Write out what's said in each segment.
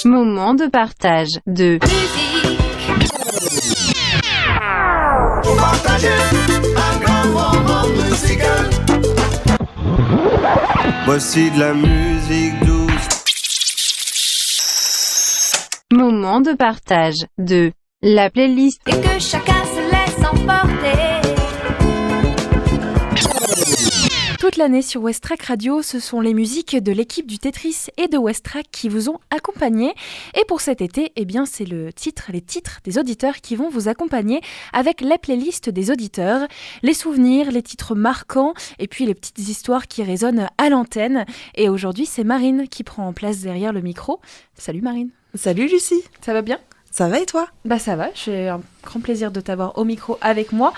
Moment de partage de Pour partager un grand moment musical. Voici de la musique douce. Moment de partage de la playlist Et que chacun se laisse emporter. Toute l'année sur Westrack Radio, ce sont les musiques de l'équipe du Tetris et de Westrack qui vous ont accompagné. Et pour cet été, eh bien, c'est les titres des auditeurs qui vont vous accompagner avec la playlist des auditeurs, les souvenirs, les titres marquants et puis les petites histoires qui résonnent à l'antenne. Et aujourd'hui, c'est Marine qui prend place derrière le micro. Salut Marine. Salut Lucie, Ça va bien ? ça va et toi ? Bah ça va, j'ai un grand plaisir de t'avoir au micro avec moi.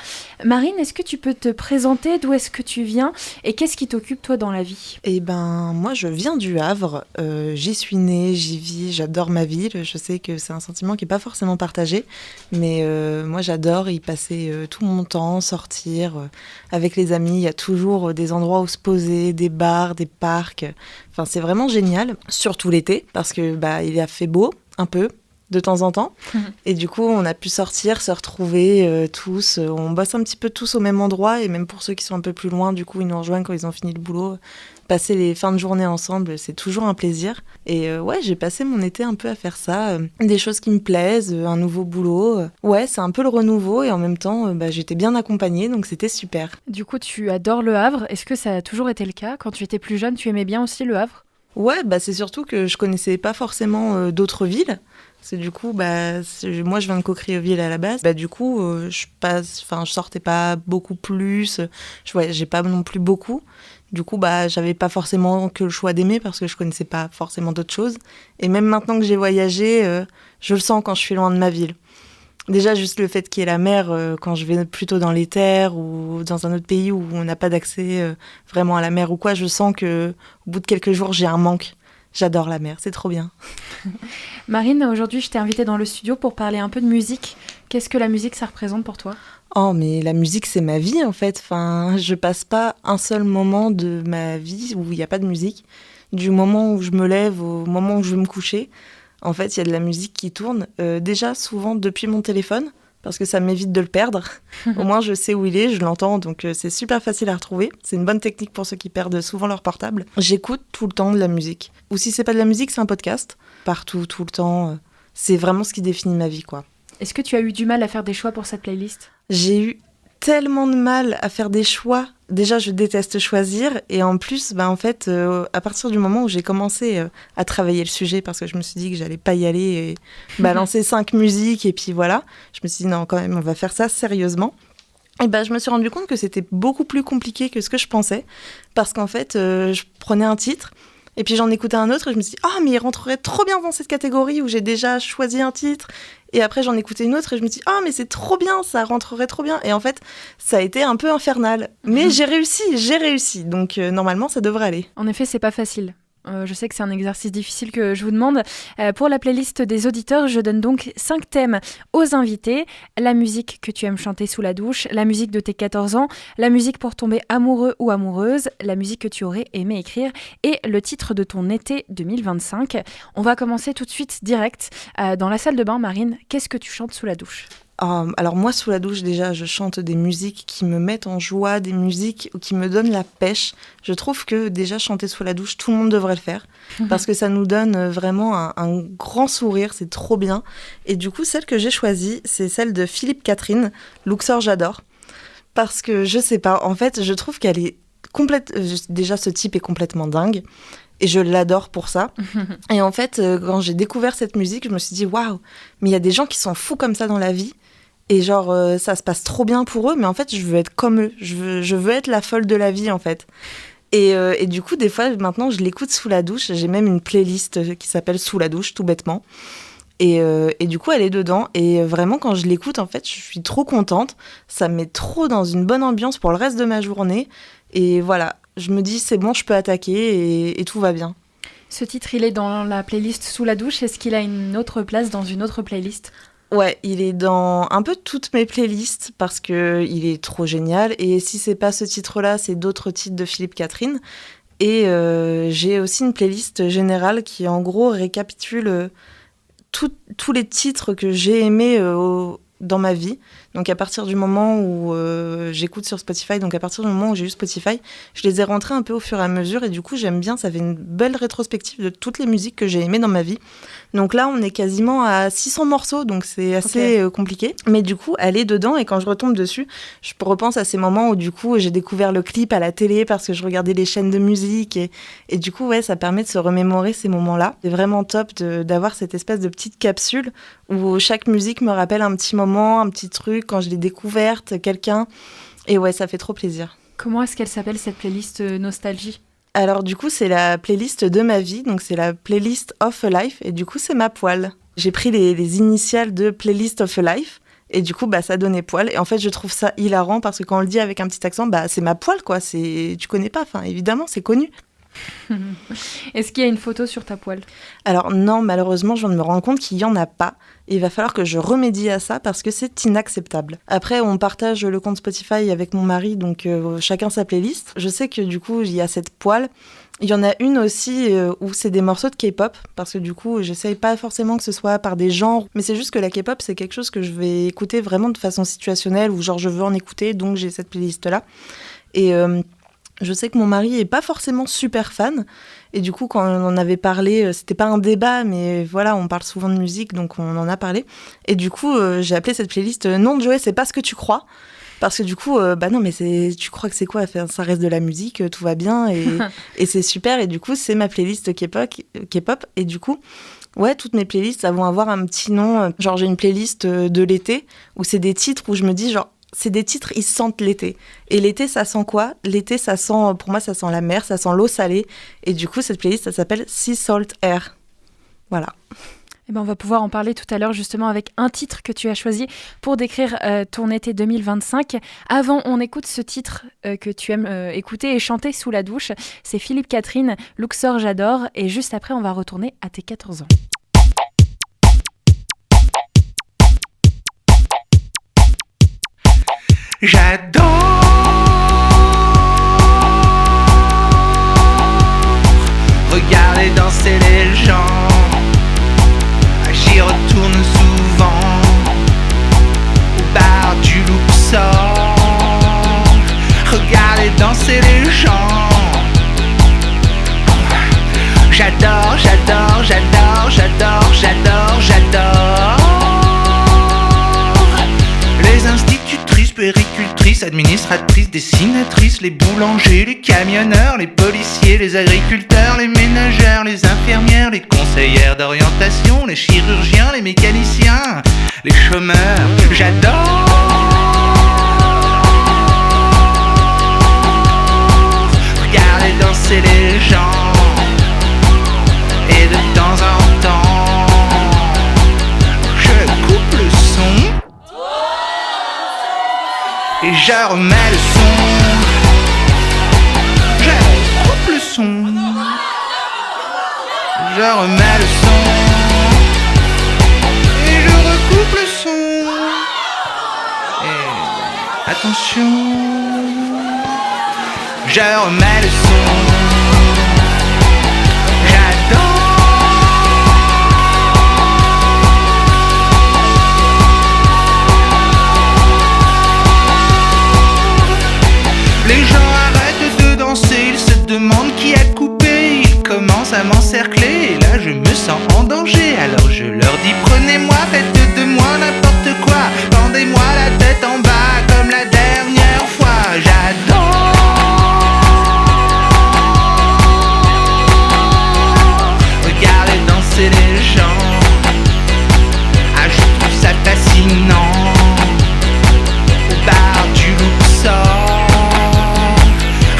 Marine, est-ce que tu peux te présenter ? D'où est-ce que tu viens ? Et qu'est-ce qui t'occupe toi dans la vie ? Eh ben, moi je viens du Havre, j'y suis née, j'y vis, j'adore ma ville. Je sais que c'est un sentiment qui n'est pas forcément partagé, mais moi j'adore y passer tout mon temps, sortir avec les amis. Il y a toujours des endroits où se poser, des bars, des parcs. Enfin, c'est vraiment génial, surtout l'été, parce que il a fait beau, un peu, de temps en temps. Et du coup, on a pu sortir, se retrouver tous. On bosse un petit peu tous au même endroit. Et même pour ceux qui sont un peu plus loin, du coup, ils nous rejoignent quand ils ont fini le boulot. Passer les fins de journée ensemble, c'est toujours un plaisir. Et ouais, j'ai passé mon été un peu à faire ça. Des choses qui me plaisent, un nouveau boulot. Ouais, c'est un peu le renouveau. Et en même temps, j'étais bien accompagnée, donc c'était super. Du coup, tu adores le Havre. Est-ce que ça a toujours été le cas ? Quand tu étais plus jeune, tu aimais bien aussi le Havre ? Ouais, c'est surtout que je connaissais pas forcément d'autres villes. Parce que du coup, moi je viens de Caucriauville à la base. Du coup, je sortais pas beaucoup plus. Je voyageais pas non plus beaucoup. Du coup, j'avais pas forcément que le choix d'aimer parce que je connaissais pas forcément d'autres choses. Et même maintenant que j'ai voyagé, je le sens quand je suis loin de ma ville. Déjà, juste le fait qu'il y ait la mer quand je vais plutôt dans les terres ou dans un autre pays où on n'a pas d'accès vraiment à la mer ou quoi, je sens que au bout de quelques jours, j'ai un manque. J'adore la mer, c'est trop bien. Marine, aujourd'hui, je t'ai invitée dans le studio pour parler un peu de musique. Qu'est-ce que la musique, ça représente pour toi ? Oh, mais la musique, c'est ma vie, en fait. Enfin, je passe pas un seul moment de ma vie où il n'y a pas de musique. Du moment où je me lève au moment où je vais me coucher, en fait, il y a de la musique qui tourne. Déjà, souvent, depuis mon téléphone, parce que ça m'évite de le perdre. Au moins, je sais où il est, je l'entends, donc c'est super facile à retrouver. C'est une bonne technique pour ceux qui perdent souvent leur portable. J'écoute tout le temps de la musique. Ou si c'est pas de la musique, c'est un podcast. Partout, tout le temps. C'est vraiment ce qui définit ma vie, quoi. Est-ce que tu as eu du mal à faire des choix pour cette playlist ? J'ai eu tellement de mal à faire des choix. Déjà, je déteste choisir. Et en plus, en fait, à partir du moment où j'ai commencé à travailler le sujet, parce que je me suis dit que j'allais pas y aller et balancer 5 musiques, et puis voilà, je me suis dit non, quand même, on va faire ça sérieusement. Et je me suis rendu compte que c'était beaucoup plus compliqué que ce que je pensais. Parce qu'en fait, je prenais un titre, et puis j'en écoutais un autre, et je me suis dit, mais il rentrerait trop bien dans cette catégorie où j'ai déjà choisi un titre. Et après, j'en écoutais une autre et je me dis, mais c'est trop bien, ça rentrerait trop bien. Et en fait, ça a été un peu infernal. Mais j'ai réussi. Donc, normalement, ça devrait aller. En effet, c'est pas facile. Je sais que c'est un exercice difficile que je vous demande. Pour la playlist des auditeurs, je donne donc 5 thèmes aux invités. La musique que tu aimes chanter sous la douche, la musique de tes 14 ans, la musique pour tomber amoureux ou amoureuse, la musique que tu aurais aimé écrire et le titre de ton été 2025. On va commencer tout de suite direct. Dans la salle de bain, Marine, qu'est-ce que tu chantes sous la douche ? Alors moi, sous la douche, déjà, je chante des musiques qui me mettent en joie, des musiques qui me donnent la pêche. Je trouve que déjà, chanter sous la douche, tout le monde devrait le faire, parce que ça nous donne vraiment un grand sourire, c'est trop bien. Et du coup, celle que j'ai choisie, c'est celle de Philippe Catherine, Luxor J'adore, parce que je sais pas, en fait, je trouve qu'elle est complète. Déjà, ce type est complètement dingue. Et je l'adore pour ça. Et en fait, quand j'ai découvert cette musique, je me suis dit, waouh, mais il y a des gens qui sont fous comme ça dans la vie. Et genre, ça se passe trop bien pour eux, mais en fait, je veux être comme eux. Je veux être la folle de la vie, en fait. Et du coup, des fois, maintenant, je l'écoute sous la douche. J'ai même une playlist qui s'appelle Sous la douche, tout bêtement. Et du coup, elle est dedans. Et vraiment, quand je l'écoute, en fait, je suis trop contente. Ça me met trop dans une bonne ambiance pour le reste de ma journée. Et voilà, je me dis, c'est bon, je peux attaquer et tout va bien. Ce titre, il est dans la playlist Sous la douche. Est-ce qu'il a une autre place dans une autre playlist ? Ouais, il est dans un peu toutes mes playlists parce qu'il est trop génial. Et si c'est pas ce titre-là, c'est d'autres titres de Philippe Catherine. Et j'ai aussi une playlist générale qui, en gros, récapitule tous les titres que j'ai aimés dans ma vie. Donc à partir du moment où j'écoute sur Spotify, donc à partir du moment où j'ai eu Spotify, je les ai rentrés un peu au fur et à mesure et du coup j'aime bien, ça fait une belle rétrospective de toutes les musiques que j'ai aimées dans ma vie. Donc là on est quasiment à 600 morceaux, donc c'est assez compliqué. Mais du coup elle est dedans et quand je retombe dessus, je repense à ces moments où du coup j'ai découvert le clip à la télé parce que je regardais les chaînes de musique et du coup ouais, ça permet de se remémorer ces moments-là. C'est vraiment top d'avoir cette espèce de petite capsule où chaque musique me rappelle un petit moment, un petit truc, quand je l'ai découverte, quelqu'un. Et ouais, ça fait trop plaisir. Comment est-ce qu'elle s'appelle cette playlist Nostalgie ? Alors du coup, c'est la playlist de ma vie, donc c'est la playlist of a life, et du coup, c'est ma poêle. J'ai pris les initiales de playlist of a life, et du coup, ça donnait poêle. Et en fait, je trouve ça hilarant, parce que quand on le dit avec un petit accent, c'est ma poêle, quoi. Tu connais pas, enfin, évidemment, c'est connu. Est-ce qu'il y a une photo sur ta poêle ? Alors non, malheureusement, je viens de me rendre compte qu'il n'y en a pas. Et il va falloir que je remédie à ça parce que c'est inacceptable. Après, on partage le compte Spotify avec mon mari, donc chacun sa playlist. Je sais que du coup, il y a cette poêle. Il y en a une aussi où c'est des morceaux de K-pop, parce que du coup, j'essaye pas forcément que ce soit par des genres, mais c'est juste que la K-pop, c'est quelque chose que je vais écouter vraiment de façon situationnelle, ou genre je veux en écouter, donc j'ai cette playlist-là. Et je sais que mon mari est pas forcément super fan, et du coup, quand on en avait parlé, c'était pas un débat, mais voilà, on parle souvent de musique, donc on en a parlé. Et du coup, j'ai appelé cette playlist « Non, Joey, c'est pas ce que tu crois ». Parce que du coup, non, mais tu crois que c'est quoi ? Ça reste de la musique, tout va bien, et c'est super. Et du coup, c'est ma playlist K-pop. Et du coup, ouais, toutes mes playlists, ça vont avoir un petit nom. Genre, j'ai une playlist de l'été, où c'est des titres où je me dis, genre, c'est des titres, ils sentent l'été. Et l'été, ça sent quoi ? L'été, ça sent, pour moi, ça sent la mer, ça sent l'eau salée. Et du coup, cette playlist, ça s'appelle Sea Salt Air. Voilà. Eh ben, on va pouvoir en parler tout à l'heure justement avec un titre que tu as choisi pour décrire ton été 2025. Avant, on écoute ce titre que tu aimes écouter et chanter sous la douche. C'est Philippe Catherine, Luxor, j'adore. Et juste après, on va retourner à tes 14 ans. J'adore regarder danser les gens. J'y retourne souvent au bar du Luxor. Regarder danser les gens. J'adore, j'adore, j'adore, j'adore, j'adore, j'adore. Les institutrices, puéricultrices, administratrices, dessinatrices, les boulangers, les camionneurs, les policiers, les agriculteurs, les ménagères, les infirmières, les conseillères d'orientation, les chirurgiens, les mécaniciens, les chômeurs. J'adore regarder danser les gens. Et de temps en temps, je coupe le son et je remets le son. Je coupe le son. Je remets le son. Et je recoupe le son. Et attention. Je remets le son. J'adore. Les gens arrêtent de danser, ils se demandent qui a coupé. Ils commencent à m'encercler et là je me sens en danger. Alors je leur dis prenez-moi, faites de moi n'importe quoi. Pendez-moi la tête en bas comme la dernière fois. J'adore regarder danser les gens. Ah, je trouve ça fascinant. Au bar du Luxor.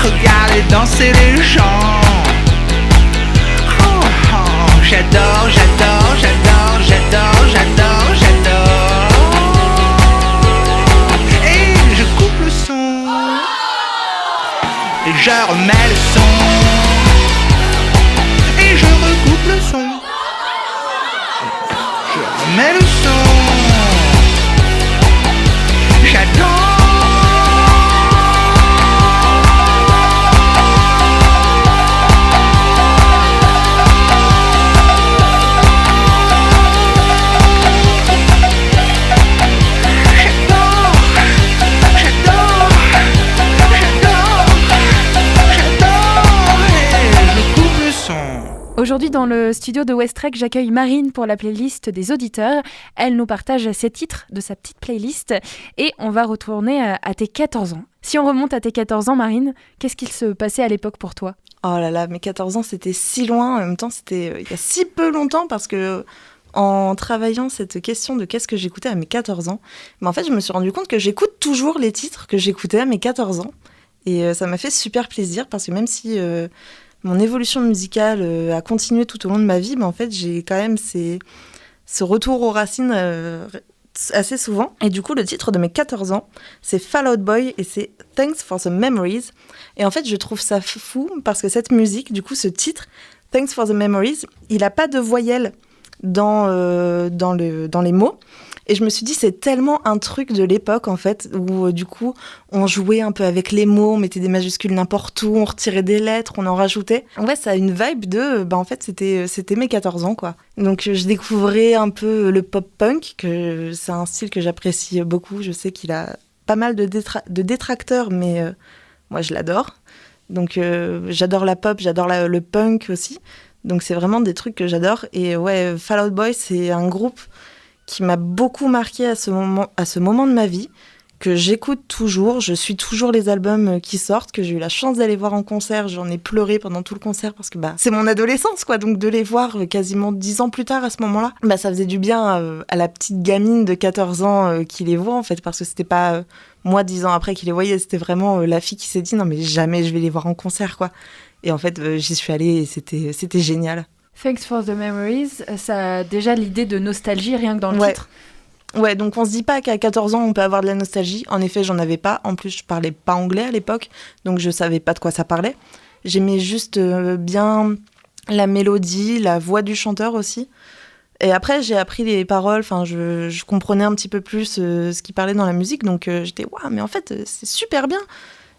Regardez danser les gens. Oh, oh, j'adore, j'adore, j'adore, j'adore, j'adore, j'adore. Et je coupe le son. Et je remets le son. Et je recoupe le son. Je remets le son. J'adore. Aujourd'hui, dans le studio de Westrek, j'accueille Marine pour la playlist des auditeurs. Elle nous partage ses titres de sa petite playlist et on va retourner à tes 14 ans. Si on remonte à tes 14 ans, Marine, qu'est-ce qu'il se passait à l'époque pour toi ? Oh là là, mes 14 ans, c'était si loin. En même temps, c'était il y a si peu longtemps parce que en travaillant cette question de qu'est-ce que j'écoutais à mes 14 ans, mais en fait, je me suis rendu compte que j'écoute toujours les titres que j'écoutais à mes 14 ans. Et ça m'a fait super plaisir parce que même si mon évolution musicale a continué tout au long de ma vie, mais en fait, j'ai quand même ce retour aux racines assez souvent. Et du coup, le titre de mes 14 ans, c'est Fall Out Boy et c'est Thanks for the Memories. Et en fait, je trouve ça fou parce que cette musique, du coup, ce titre, Thanks for the Memories, il n'a pas de voyelle dans les mots. Et je me suis dit, c'est tellement un truc de l'époque, en fait, où du coup, on jouait un peu avec les mots, on mettait des majuscules n'importe où, on retirait des lettres, on en rajoutait. Ouais, ça a une vibe de... en fait, c'était mes 14 ans, quoi. Donc, je découvrais un peu le pop-punk, que c'est un style que j'apprécie beaucoup. Je sais qu'il a pas mal de détracteurs, mais moi, je l'adore. Donc, j'adore la pop, j'adore le punk aussi. Donc, c'est vraiment des trucs que j'adore. Et ouais, Fall Out Boy, c'est un groupe qui m'a beaucoup marqué à ce moment de ma vie, que j'écoute toujours. Je suis toujours les albums qui sortent, que j'ai eu la chance d'aller voir en concert. J'en ai pleuré pendant tout le concert parce que c'est mon adolescence, quoi. Donc de les voir quasiment 10 ans plus tard à ce moment-là, ça faisait du bien à la petite gamine de 14 ans qui les voit, en fait, parce que c'était pas moi 10 ans après qui les voyais, c'était vraiment la fille qui s'est dit non mais jamais je vais les voir en concert, quoi. Et en fait, j'y suis allée et c'était génial. Thanks for the Memories, ça a déjà l'idée de nostalgie rien que dans le titre. Ouais, donc on se dit pas qu'à 14 ans on peut avoir de la nostalgie. En effet, j'en avais pas. En plus, je parlais pas anglais à l'époque, donc je savais pas de quoi ça parlait. J'aimais juste bien la mélodie, la voix du chanteur aussi. Et après, j'ai appris les paroles, je comprenais un petit peu plus ce qu'il parlait dans la musique, donc j'étais « Waouh, mais en fait, c'est super bien !»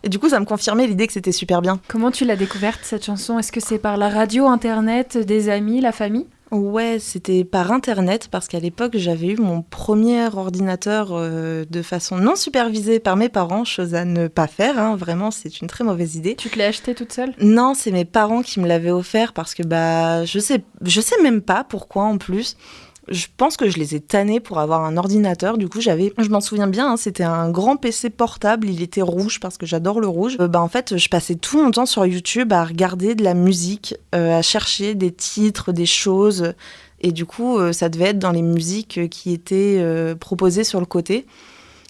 Et du coup, ça me confirmait l'idée que c'était super bien. Comment tu l'as découverte, cette chanson ? Est-ce que c'est par la radio, Internet, des amis, la famille ? Ouais, c'était par Internet, parce qu'à l'époque, j'avais eu mon premier ordinateur de façon non supervisée par mes parents, chose à ne pas faire, hein, vraiment, c'est une très mauvaise idée. Tu te l'as acheté toute seule ? Non, c'est mes parents qui me l'avaient offert, parce que je sais même pas pourquoi en plus. Je pense que je les ai tannés pour avoir un ordinateur. Du coup, je m'en souviens bien, hein, c'était un grand PC portable. Il était rouge parce que j'adore le rouge. En fait, je passais tout mon temps sur YouTube à regarder de la musique, à chercher des titres, des choses. Et du coup, ça devait être dans les musiques qui étaient proposées sur le côté.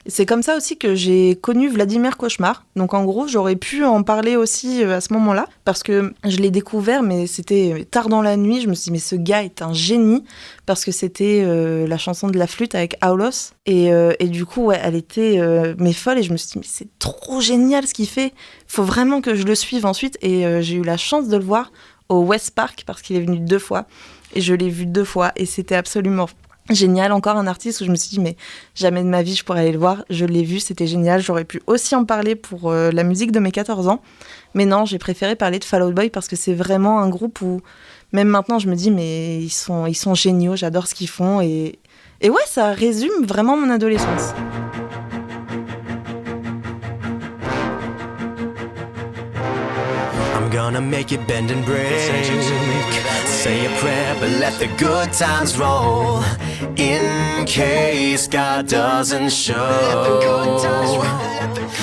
C'est comme ça aussi que j'ai connu Vladimir Cauchemar. Donc en gros, j'aurais pu en parler aussi à ce moment-là, parce que je l'ai découvert, mais c'était tard dans la nuit. Je me suis dit, mais ce gars est un génie, parce que c'était la chanson de la flûte avec Aulos. Et du coup, ouais, elle était mais folle, et je me suis dit, mais c'est trop génial ce qu'il fait. Il faut vraiment que je le suive ensuite. Et j'ai eu la chance de le voir au West Park, parce qu'il est venu 2 fois. Et je l'ai vu 2 fois, et c'était absolument génial. Encore un artiste où je me suis dit mais jamais de ma vie je pourrais aller le voir. Je l'ai vu, c'était génial. J'aurais pu aussi en parler pour la musique de mes 14 ans, mais non, j'ai préféré parler de Fall Out Boy parce que c'est vraiment un groupe où même maintenant je me dis mais ils sont géniaux, j'adore ce qu'ils font, et ouais, ça résume vraiment mon adolescence. I'm gonna make it bend and break. Say a prayer, but let the good times roll. In case God doesn't show.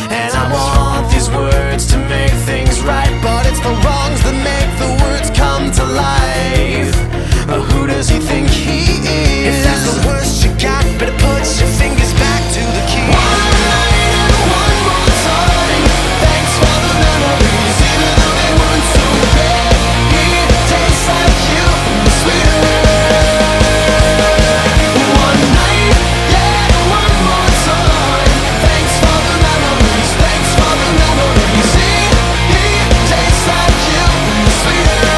And I want these words to make things right, but it's the wrongs that make the words come to life. Who does he think he is? If that's the worst you got, better put your fingers back to the key. One night and one more time. Thanks for the memories, even though they weren't so great. It tastes like you, sweeter. One night, yeah, one more time. Thanks for the memories, thanks for the memories. It tastes like you, sweeter.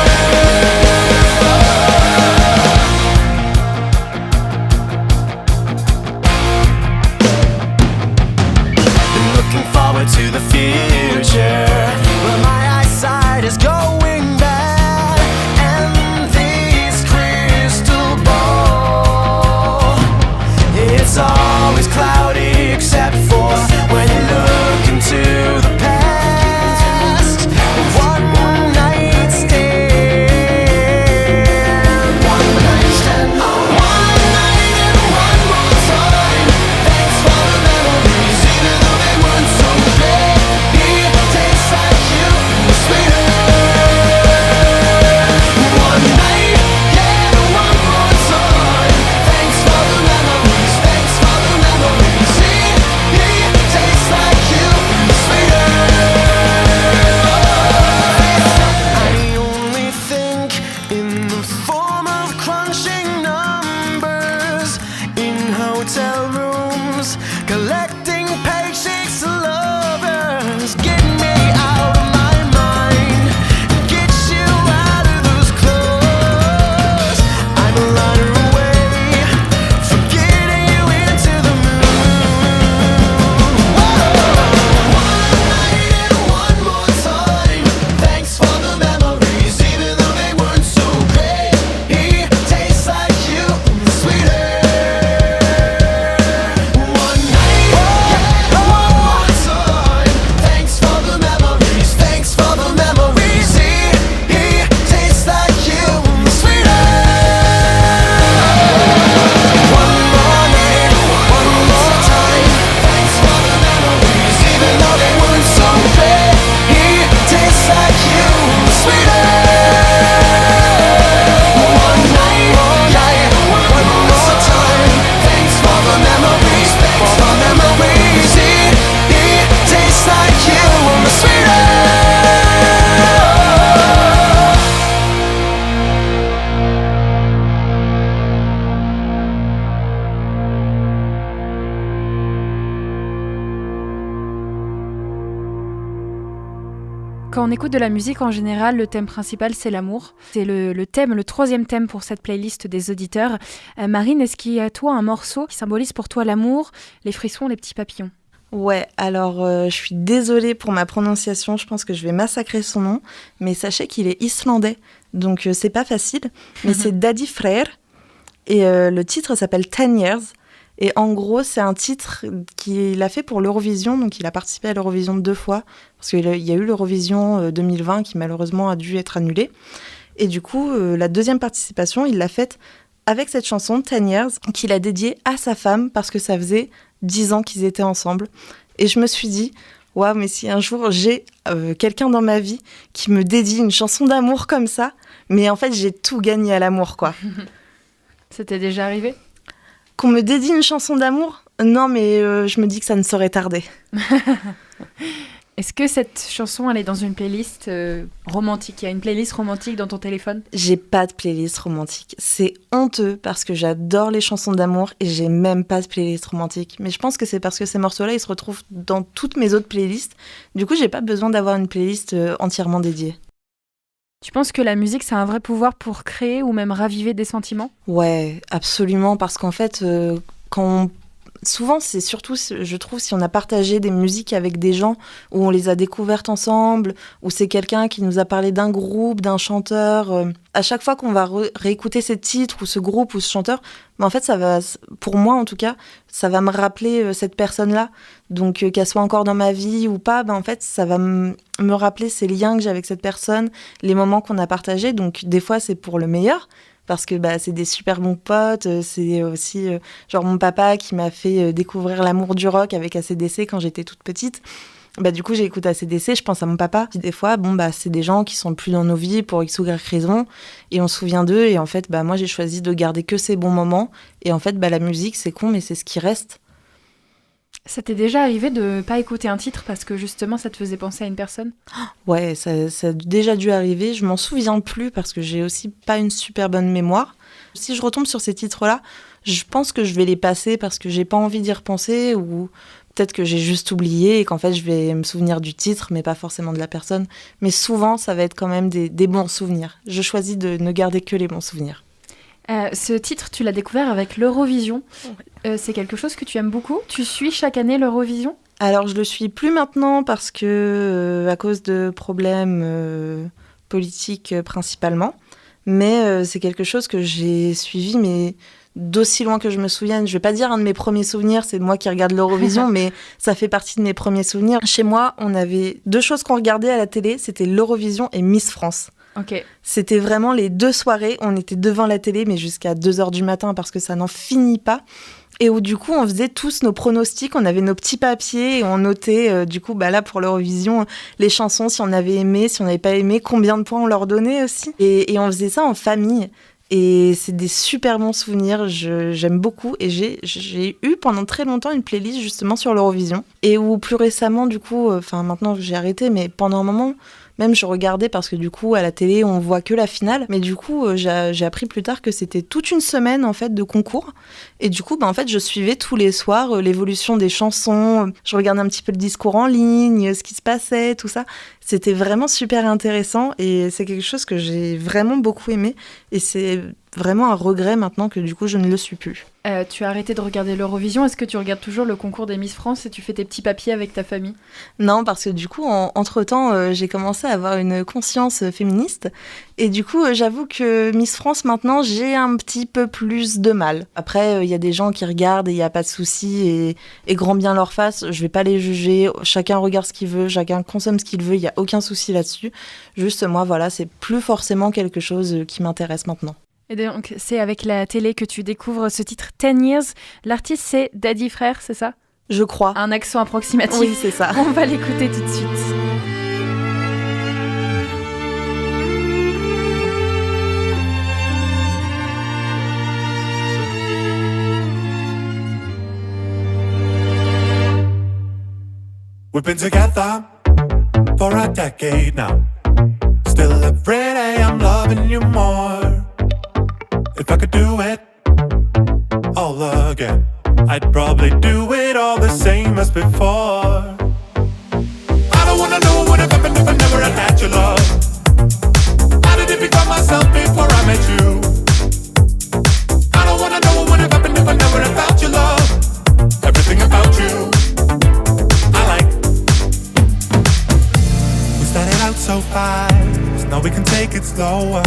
Quand on écoute de la musique, en général, le thème principal, c'est l'amour. C'est le thème, le troisième thème pour cette playlist des auditeurs. Marine, est-ce qu'il y a, toi, un morceau qui symbolise pour toi l'amour, les frissons, les petits papillons ? Ouais, alors je suis désolée pour ma prononciation, je pense que je vais massacrer son nom, mais sachez qu'il est islandais, donc c'est pas facile, mais c'est Daddy Freyr, et le titre s'appelle 10 Years, et en gros c'est un titre qu'il a fait pour l'Eurovision, donc il a participé à l'Eurovision 2 fois, parce qu'il y a eu l'Eurovision 2020 qui malheureusement a dû être annulée, et du coup la deuxième participation, il l'a faite avec cette chanson 10 Years, qu'il a dédiée à sa femme, parce que ça faisait 10 ans qu'ils étaient ensemble. Et je me suis dit, waouh, mais si un jour j'ai quelqu'un dans ma vie qui me dédie une chanson d'amour comme ça, mais en fait, j'ai tout gagné à l'amour, quoi. C'était déjà arrivé ? Qu'on me dédie une chanson d'amour ? Non, mais je me dis que ça ne saurait tarder. Est-ce que cette chanson, elle est dans une playlist romantique ? Il y a une playlist romantique dans ton téléphone ? J'ai pas de playlist romantique. C'est honteux parce que j'adore les chansons d'amour et j'ai même pas de playlist romantique. Mais je pense que c'est parce que ces morceaux-là, ils se retrouvent dans toutes mes autres playlists. Du coup, j'ai pas besoin d'avoir une playlist entièrement dédiée. Tu penses que la musique, c'est un vrai pouvoir pour créer ou même raviver des sentiments ? Ouais, absolument. Parce qu'en fait, souvent, c'est surtout, je trouve, si on a partagé des musiques avec des gens où on les a découvertes ensemble, où c'est quelqu'un qui nous a parlé d'un groupe, d'un chanteur. À chaque fois qu'on va réécouter ces titres ou ce groupe ou ce chanteur, mais en fait, ça va, pour moi en tout cas, ça va me rappeler cette personne-là. Donc, qu'elle soit encore dans ma vie ou pas, en fait, ça va me rappeler ces liens que j'ai avec cette personne, les moments qu'on a partagés. Donc, des fois, c'est pour le meilleur. Parce que c'est des super bons potes, c'est aussi genre mon papa qui m'a fait découvrir l'amour du rock avec AC/DC quand j'étais toute petite. Du coup, j'écoute AC/DC, je pense à mon papa. Puis des fois, c'est des gens qui sont plus dans nos vies pour X ou Y raison, et on se souvient d'eux, et en fait, moi j'ai choisi de garder que ces bons moments, et en fait, la musique, c'est con, mais c'est ce qui reste. Ça t'est déjà arrivé de pas écouter un titre parce que justement ça te faisait penser à une personne ? Ouais, ça a déjà dû arriver. Je m'en souviens plus parce que j'ai aussi pas une super bonne mémoire. Si je retombe sur ces titres-là, je pense que je vais les passer parce que j'ai pas envie d'y repenser ou peut-être que j'ai juste oublié et qu'en fait je vais me souvenir du titre mais pas forcément de la personne. Mais souvent, ça va être quand même des bons souvenirs. Je choisis de ne garder que les bons souvenirs. Ce titre, tu l'as découvert avec l'Eurovision. C'est quelque chose que tu aimes beaucoup ? Tu suis chaque année l'Eurovision ? Alors, je le suis plus maintenant parce que, à cause de problèmes politiques principalement. Mais c'est quelque chose que j'ai suivi, mais d'aussi loin que je me souvienne. Je vais pas dire un de mes premiers souvenirs, c'est moi qui regarde l'Eurovision, mais ça fait partie de mes premiers souvenirs. Chez moi, on avait 2 choses qu'on regardait à la télé, c'était l'Eurovision et Miss France. Ok. C'était vraiment les 2 soirées, on était devant la télé, mais jusqu'à 2h du matin parce que ça n'en finit pas. Et où du coup, on faisait tous nos pronostics, on avait nos petits papiers et on notait du coup, là pour l'Eurovision, les chansons, si on avait aimé, si on n'avait pas aimé, combien de points on leur donnait aussi. Et on faisait ça en famille. Et c'est des super bons souvenirs, j'aime beaucoup. Et j'ai eu pendant très longtemps une playlist justement sur l'Eurovision. Et où plus récemment, du coup, maintenant j'ai arrêté, mais pendant un moment, même je regardais parce que du coup, à la télé, on voit que la finale. Mais du coup, j'ai appris plus tard que c'était toute une semaine en fait de concours. Et du coup, en fait, je suivais tous les soirs l'évolution des chansons. Je regardais un petit peu le discours en ligne, ce qui se passait, tout ça. C'était vraiment super intéressant et c'est quelque chose que j'ai vraiment beaucoup aimé. Et c'est vraiment un regret maintenant que du coup, je ne le suis plus. Tu as arrêté de regarder l'Eurovision. Est-ce que tu regardes toujours le concours des Miss France et tu fais tes petits papiers avec ta famille ? Non, parce que du coup, entre-temps, j'ai commencé à avoir une conscience féministe. Et du coup, j'avoue que Miss France, maintenant, j'ai un petit peu plus de mal. Après, il y a des gens qui regardent et il n'y a pas de souci et grand bien leur face. Je vais pas les juger. Chacun regarde ce qu'il veut, chacun consomme ce qu'il veut. Il n'y a aucun souci là-dessus. Juste, moi, voilà, c'est plus forcément quelque chose qui m'intéresse maintenant. Et donc, c'est avec la télé que tu découvres ce titre 10 Years. L'artiste, c'est Daddy Freyr, c'est ça ? Je crois. Un accent approximatif. Oui, c'est ça. On va l'écouter tout de suite. We've been together for a decade now. Still every day I'm loving you more. If I could do it all again, I'd probably do it all the same as before. I don't wanna know what would have happened if I never had without your love? How did it become myself before I met you? I don't wanna know what would have happened if I never had found your love. Everything about you, I like. We started out so fast, now we can take it slower.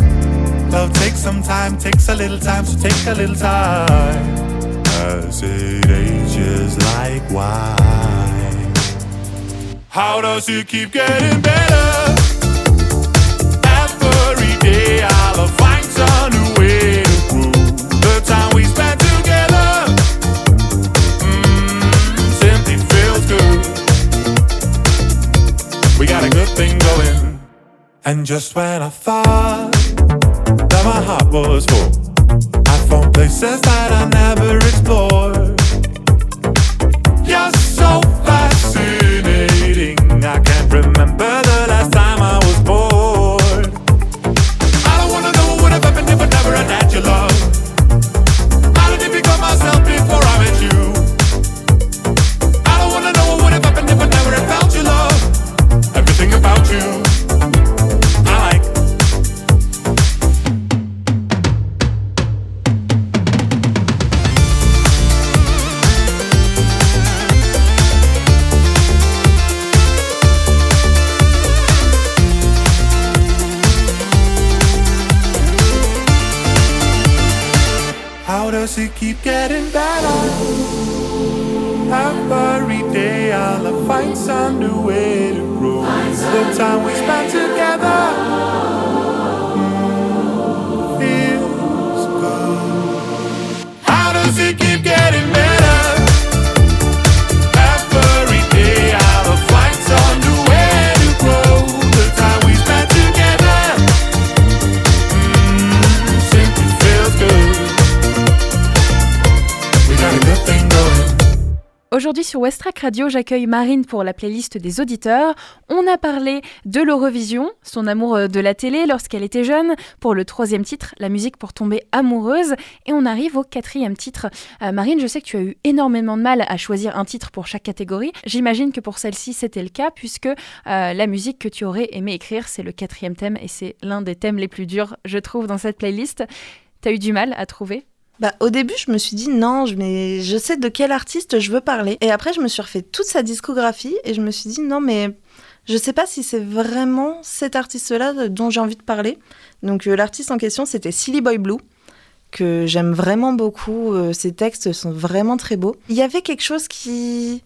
Love takes some time, takes a little time, so take a little time. As it ages like wine. How does it keep getting better? Every day I'll find some new way to prove the time we spent together. Simply feels good. We got a good thing going. And just when I thought that my heart was full, I found places that I never explored. You're so fascinating, I can't remember the last time I was bored. I don't wanna know what would have happened if I never had your love. How did it become myself before I met you? I don't wanna know what would have happened if I never had found your love. Everything about you, I like. How does it keep getting better? Every day I'll find some new way to grow. The time we spent together feels good. How does it keep getting better? Every day I'll find some new way to grow. The time we spent together simply feels good. We got a good thing going. Aujourd'hui sur Westrack Radio, j'accueille Marine pour la playlist des auditeurs. On a parlé de l'Eurovision, son amour de la télé lorsqu'elle était jeune, pour le 3e titre, la musique pour tomber amoureuse. Et on arrive au 4e titre. Marine, je sais que tu as eu énormément de mal à choisir un titre pour chaque catégorie. J'imagine que pour celle-ci, c'était le cas, puisque la musique que tu aurais aimé écrire, c'est le 4e thème, et c'est l'un des thèmes les plus durs, je trouve, dans cette playlist. T'as eu du mal à trouver ? Au début, je me suis dit non, mais je sais de quel artiste je veux parler. Et après, je me suis refait toute sa discographie et je me suis dit non, mais je sais pas si c'est vraiment cet artiste-là dont j'ai envie de parler. Donc l'artiste en question, c'était Silly Boy Blue, que j'aime vraiment beaucoup. Ses textes sont vraiment très beaux. Il y avait quelque chose qui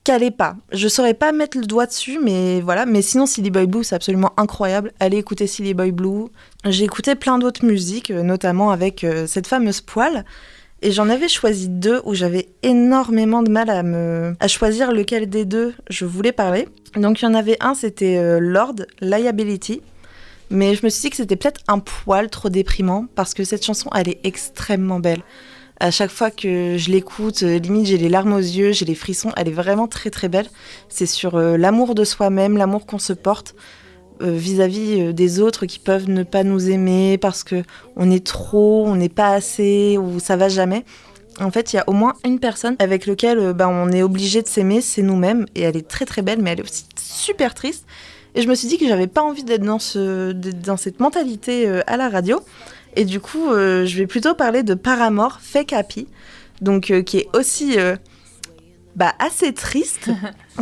calait pas. Je saurais pas mettre le doigt dessus, mais voilà. Mais sinon, Silly Boy Blue, c'est absolument incroyable. Allez écouter Silly Boy Blue. J'ai écouté plein d'autres musiques, notamment avec cette fameuse Poil. Et j'en avais choisi 2 où j'avais énormément de mal à choisir lequel des 2 je voulais parler. Donc il y en avait un, c'était Lord, Liability. Mais je me suis dit que c'était peut-être un poil trop déprimant parce que cette chanson, elle est extrêmement belle. À chaque fois que je l'écoute, limite j'ai les larmes aux yeux, j'ai les frissons, elle est vraiment très très belle. C'est sur l'amour de soi-même, l'amour qu'on se porte vis-à-vis des autres qui peuvent ne pas nous aimer parce qu'on est trop, on n'est pas assez ou ça va jamais. En fait, il y a au moins une personne avec laquelle on est obligé de s'aimer, c'est nous-mêmes. Et elle est très très belle, mais elle est aussi super triste. Et je me suis dit que j'avais pas envie d'être dans cette mentalité à la radio. Et du coup, je vais plutôt parler de Paramore, Fake Happy, donc qui est aussi assez triste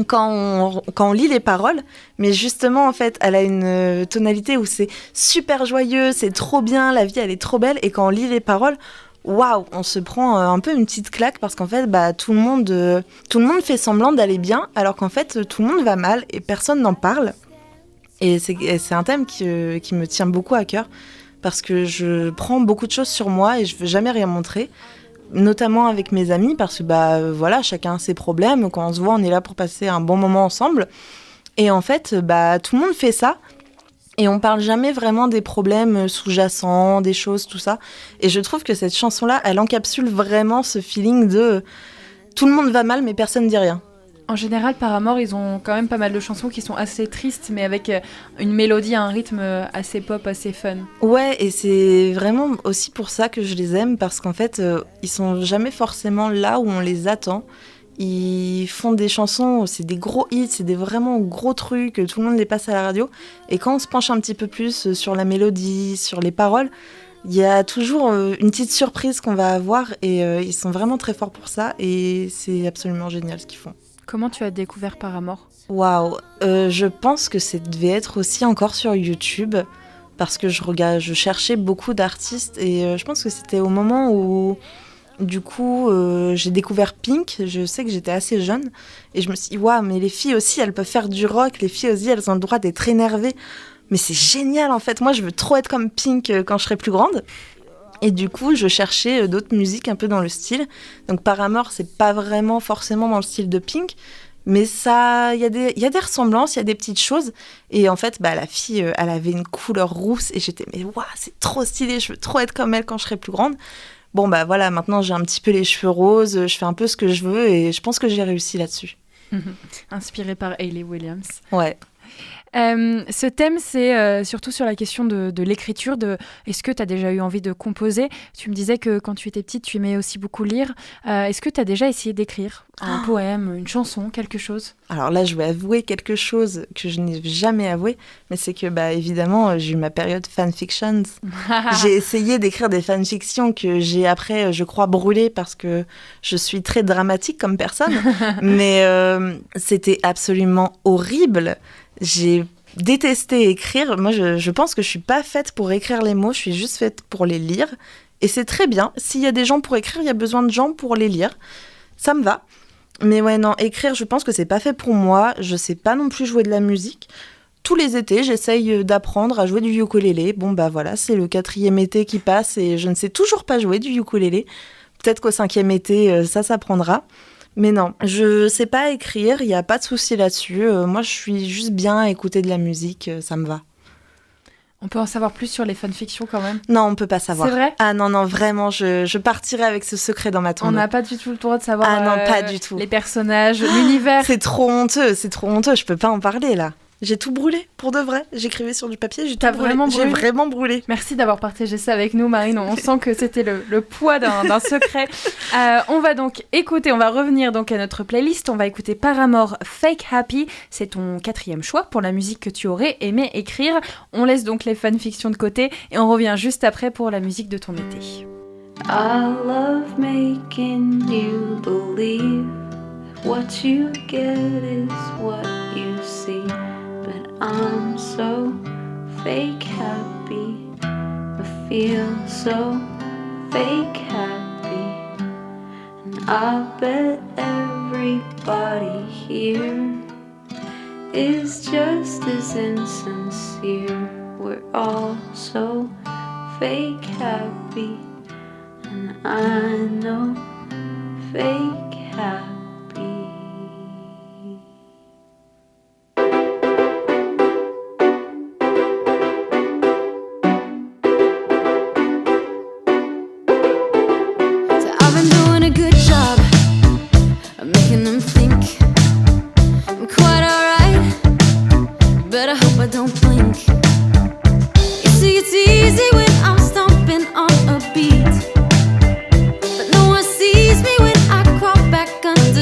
quand on lit les paroles. Mais justement, en fait, elle a une tonalité où c'est super joyeux, c'est trop bien, la vie, elle est trop belle. Et quand on lit les paroles, waouh, on se prend un peu une petite claque parce qu'en fait, tout le monde fait semblant d'aller bien, alors qu'en fait, tout le monde va mal et personne n'en parle. Et c'est un thème qui me tient beaucoup à cœur. Parce que je prends beaucoup de choses sur moi et je veux jamais rien montrer, notamment avec mes amis, parce que chacun a ses problèmes. Quand on se voit, on est là pour passer un bon moment ensemble. Et en fait, tout le monde fait ça. Et on parle jamais vraiment des problèmes sous-jacents, des choses, tout ça. Et je trouve que cette chanson-là, elle encapsule vraiment ce feeling de tout le monde va mal, mais personne ne dit rien. En général, Paramore, ils ont quand même pas mal de chansons qui sont assez tristes, mais avec une mélodie, un rythme assez pop, assez fun. Ouais, et c'est vraiment aussi pour ça que je les aime, parce qu'en fait, ils sont jamais forcément là où on les attend. Ils font des chansons, c'est des gros hits, c'est des vraiment gros trucs, tout le monde les passe à la radio. Et quand on se penche un petit peu plus sur la mélodie, sur les paroles, il y a toujours une petite surprise qu'on va avoir et ils sont vraiment très forts pour ça et c'est absolument génial ce qu'ils font. Comment tu as découvert Paramore ? Waouh, je pense que ça devait être aussi encore sur YouTube parce que je cherchais beaucoup d'artistes et je pense que c'était au moment où du coup j'ai découvert Pink. Je sais que j'étais assez jeune et je me suis dit waouh, mais les filles aussi elles peuvent faire du rock, les filles aussi elles ont le droit d'être énervées. Mais c'est génial en fait, moi je veux trop être comme Pink quand je serai plus grande. Et du coup, je cherchais d'autres musiques un peu dans le style. Donc Paramore, c'est pas vraiment forcément dans le style de Pink, mais ça, il y a des ressemblances, il y a des petites choses. Et en fait, la fille, elle avait une couleur rousse et j'étais mais waouh, c'est trop stylé, je veux trop être comme elle quand je serai plus grande. Bon voilà, maintenant j'ai un petit peu les cheveux roses, je fais un peu ce que je veux et je pense que j'ai réussi là-dessus. Inspirée par Hayley Williams. Ouais. Ce thème, c'est surtout sur la question de l'écriture, est-ce que tu as déjà eu envie de composer ? Tu me disais que quand tu étais petite, tu aimais aussi beaucoup lire. Est-ce que tu as déjà essayé d'écrire un poème, une chanson, quelque chose ? Alors là, je vais avouer quelque chose que je n'ai jamais avoué, mais c'est que évidemment, j'ai eu ma période fanfictions. J'ai essayé d'écrire des fanfictions que j'ai après, je crois, brûlées parce que je suis très dramatique comme personne, mais c'était absolument horrible. J'ai détesté écrire. Moi, je pense que je suis pas faite pour écrire les mots, je suis juste faite pour les lire. Et c'est très bien. S'il y a des gens pour écrire, il y a besoin de gens pour les lire. Ça me va. Mais ouais, non, écrire, je pense que c'est pas fait pour moi. Je sais pas non plus jouer de la musique. Tous les étés, j'essaye d'apprendre à jouer du ukulélé. Bon, voilà, c'est le 4e été qui passe et je ne sais toujours pas jouer du ukulélé. Peut-être qu'au 5e été, ça s'apprendra. Mais non, je sais pas écrire, il n'y a pas de souci là-dessus. Moi, je suis juste bien à écouter de la musique, ça me va. On peut en savoir plus sur les fanfictions quand même ? Non, on peut pas savoir. C'est vrai ? Ah non, vraiment, je partirai avec ce secret dans ma tombe. On n'a pas du tout le droit de savoir pas du tout. Les personnages, l'univers. C'est trop honteux, je peux pas en parler là. J'ai tout brûlé, pour de vrai. J'écrivais sur du papier, j'ai tout brûlé. Vraiment brûlé. J'ai vraiment brûlé. Merci d'avoir partagé ça avec nous, Marine. On sent que c'était le poids d'un secret. On va donc écouter, on va revenir donc à notre playlist. On va écouter Paramore, Fake Happy. C'est ton 4e choix pour la musique que tu aurais aimé écrire. On laisse donc les fanfictions de côté et on revient juste après pour la musique de ton été. I love making you believe what you get is what you see. I'm so fake happy, I feel so fake happy, and I bet everybody here is just as insincere. We're all so fake happy, and I know fake happy. Under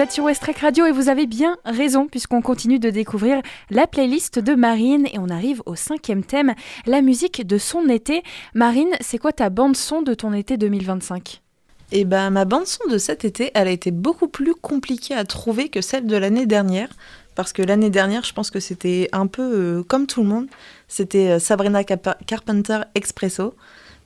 êtes sur Westrek Radio et vous avez bien raison puisqu'on continue de découvrir la playlist de Marine et on arrive au 5e thème, la musique de son été. Marine, c'est quoi ta bande-son de ton été 2025 ? Et ma bande-son de cet été, elle a été beaucoup plus compliquée à trouver que celle de l'année dernière. Parce que l'année dernière, je pense que c'était un peu comme tout le monde. C'était Sabrina Carpenter Expresso.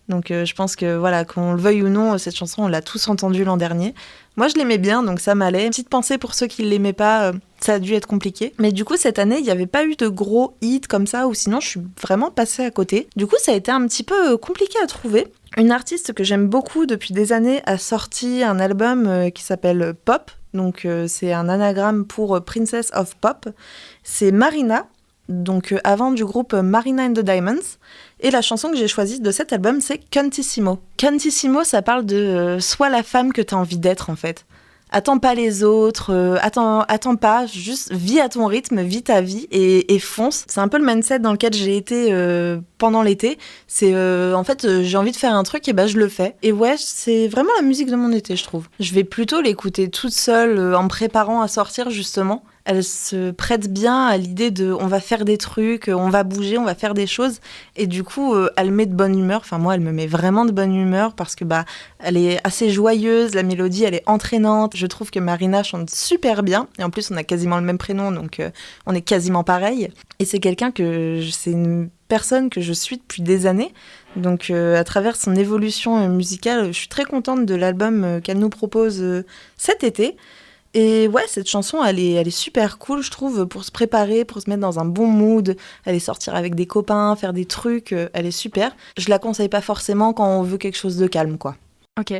Donc je pense que voilà, qu'on le veuille ou non, cette chanson, on l'a tous entendue l'an dernier. Moi, je l'aimais bien, donc ça m'allait. Petite pensée pour ceux qui ne l'aimaient pas, ça a dû être compliqué. Mais du coup, cette année, il n'y avait pas eu de gros hits comme ça, ou sinon, je suis vraiment passée à côté. Du coup, ça a été un petit peu compliqué à trouver. Une artiste que j'aime beaucoup depuis des années a sorti un album qui s'appelle Pop. Donc c'est un anagramme pour Princess of Pop. C'est Marina, donc avant du groupe Marina and the Diamonds. Et la chanson que j'ai choisie de cet album, c'est Cantissimo. Cantissimo, ça parle de sois la femme que tu as envie d'être en fait. Attends pas les autres, attends pas, juste vis à ton rythme, vis ta vie et fonce. C'est un peu le mindset dans lequel j'ai été pendant l'été. C'est en fait, j'ai envie de faire un truc et je le fais. Et ouais, c'est vraiment la musique de mon été, je trouve. Je vais plutôt l'écouter toute seule en me préparant à sortir justement. Elle se prête bien à l'idée de on va faire des trucs, on va bouger, on va faire des choses. Et du coup, elle met de bonne humeur. Enfin, moi, elle me met vraiment de bonne humeur parce que elle est assez joyeuse, la mélodie, elle est entraînante. Je trouve que Marina chante super bien. Et en plus, on a quasiment le même prénom, donc on est quasiment pareil. Et c'est c'est une personne que je suis depuis des années. Donc, à travers son évolution musicale, je suis très contente de l'album qu'elle nous propose cet été. Et ouais, cette chanson, elle est super cool, je trouve, pour se préparer, pour se mettre dans un bon mood, aller sortir avec des copains, faire des trucs, elle est super. Je la conseille pas forcément quand on veut quelque chose de calme, quoi. Ok.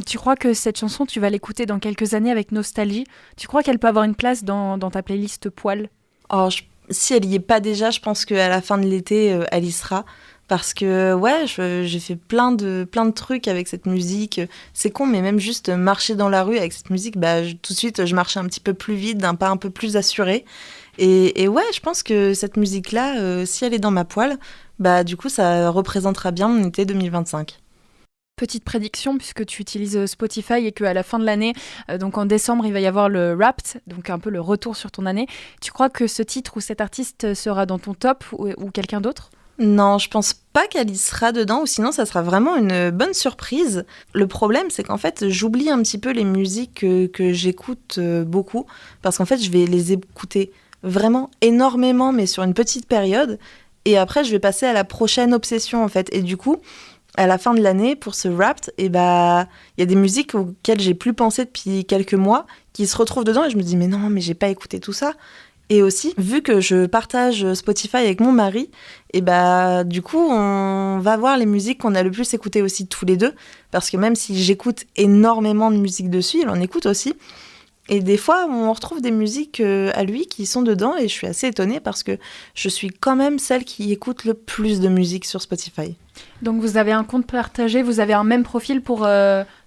Tu crois que cette chanson, tu vas l'écouter dans quelques années avec nostalgie ? Tu crois qu'elle peut avoir une place dans ta playlist poil ? Si elle y est pas déjà, je pense qu'à la fin de l'été, elle y sera. Parce que ouais, j'ai fait plein de trucs avec cette musique. C'est con, mais même juste marcher dans la rue avec cette musique, tout de suite, je marchais un petit peu plus vite, d'un pas un peu plus assuré. Et ouais, je pense que cette musique-là, si elle est dans ma poêle, du coup, ça représentera bien mon été 2025. Petite prédiction, puisque tu utilises Spotify et qu'à la fin de l'année, donc en décembre, il va y avoir le Wrapped, donc un peu le retour sur ton année. Tu crois que ce titre ou cet artiste sera dans ton top ou quelqu'un d'autre ? Non, je pense pas qu'elle y sera dedans, ou sinon ça sera vraiment une bonne surprise. Le problème, c'est qu'en fait, j'oublie un petit peu les musiques que j'écoute beaucoup, parce qu'en fait, je vais les écouter vraiment énormément, mais sur une petite période, et après, je vais passer à la prochaine obsession, en fait. Et du coup, à la fin de l'année, pour ce Wrapped, il y a des musiques auxquelles j'ai plus pensé depuis quelques mois, qui se retrouvent dedans, et je me dis, mais non, mais j'ai pas écouté tout ça. Et aussi, vu que je partage Spotify avec mon mari, et du coup, on va voir les musiques qu'on a le plus écoutées aussi tous les deux, parce que même si j'écoute énormément de musique dessus, il en écoute aussi. Et des fois, on retrouve des musiques à lui qui sont dedans, et je suis assez étonnée parce que je suis quand même celle qui écoute le plus de musique sur Spotify. Donc vous avez un compte partagé, vous avez un même profil pour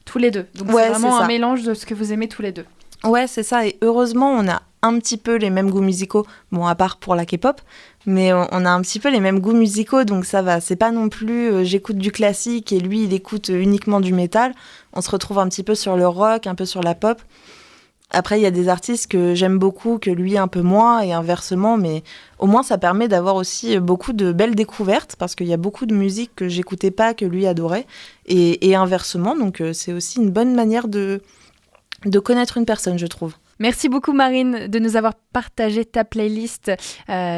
tous les deux. Donc ouais, c'est vraiment un mélange de ce que vous aimez tous les deux. Ouais, c'est ça. Et heureusement, on a un petit peu les mêmes goûts musicaux. Bon, à part pour la K-pop, mais on a un petit peu les mêmes goûts musicaux, donc ça va. C'est pas non plus j'écoute du classique et lui, il écoute uniquement du métal. On se retrouve un petit peu sur le rock, un peu sur la pop. Après, il y a des artistes que j'aime beaucoup, que lui un peu moins, et inversement, mais au moins ça permet d'avoir aussi beaucoup de belles découvertes, parce qu'il y a beaucoup de musique que j'écoutais pas, que lui adorait, et inversement, donc c'est aussi une bonne manière de connaître une personne, je trouve. Merci beaucoup Marine de nous avoir partagé ta playlist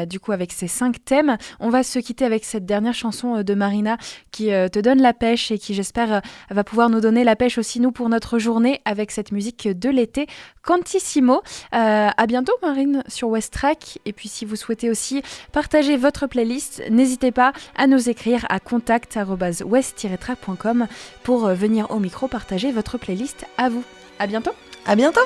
du coup avec ces 5 thèmes. On va se quitter avec cette dernière chanson de Marina qui te donne la pêche et qui j'espère va pouvoir nous donner la pêche aussi nous pour notre journée avec cette musique de l'été, Cantissimo. À bientôt Marine sur Westrek, et puis si vous souhaitez aussi partager votre playlist, n'hésitez pas à nous écrire à contact@west-track.com pour venir au micro partager votre playlist à vous. À bientôt. À bientôt.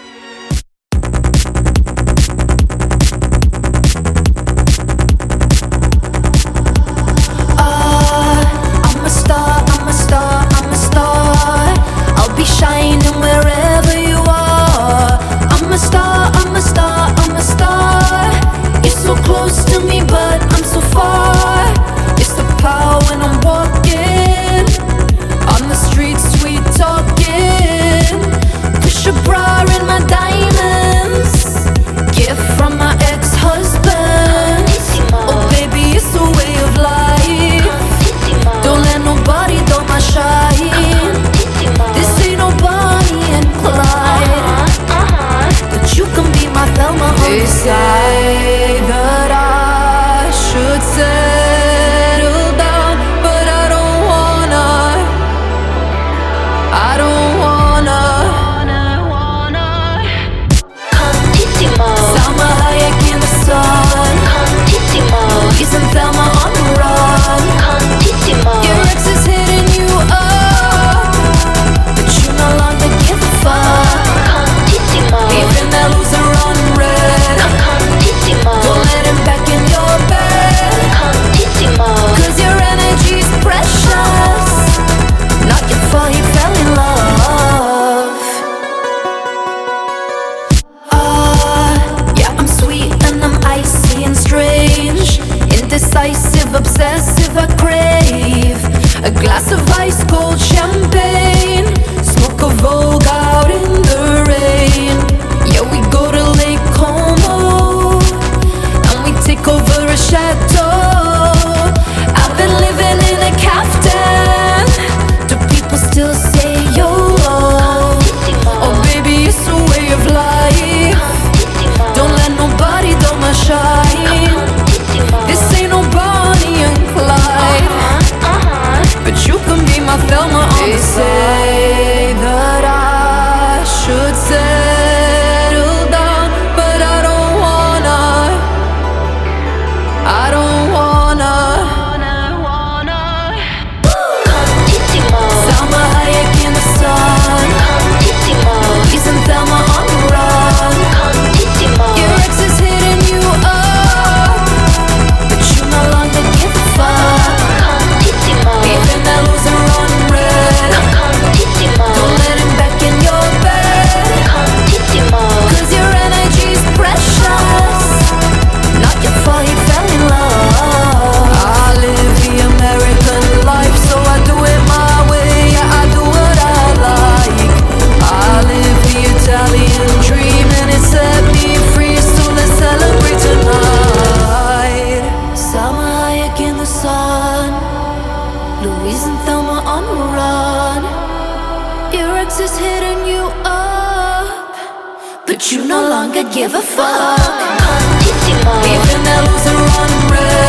I'll be shining wherever you are. I'm a star, I'm a star, I'm a star. You're so close to me, but I'm so far. It's the power when I'm walking on the streets, sweet talking. Push a bra in my diamond. Thelma on the run. Your ex is hitting you up, but you no longer give a fuck. Even that loser on red.